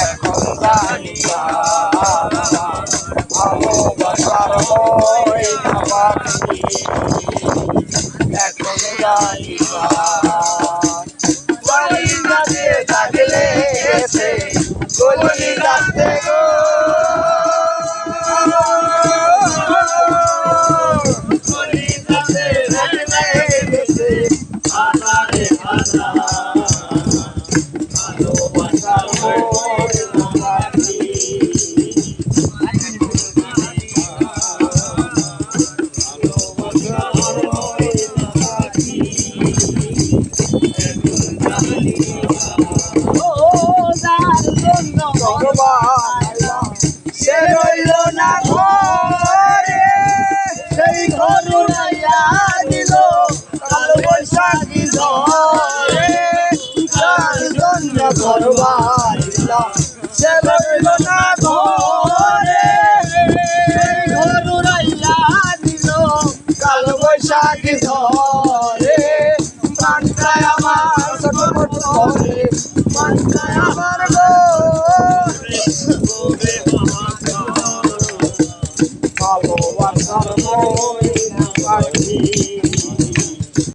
এখন জানি ভালোবাসার ময়না পাখি এখন জানি কলিজাতে দাগ লেগেছে কলিজাতে গো কলিজাতে দাগ লেগেছে আধারে আধা ভালোবাসার ময়না পাখি সে রইল না ঘরে সেই ঘর উড়াইয়া দিল কাল বৈশাখী ঝড়ে তার জন্য ঘর বাড়িলাম সে রইল না ঘরে সেই ঘর উড়াইয়া দিল কাল বৈশাখী ঝড়ে প্রাণটায় আমার ছোট ছোট ঘরে প্রাণটায় আমার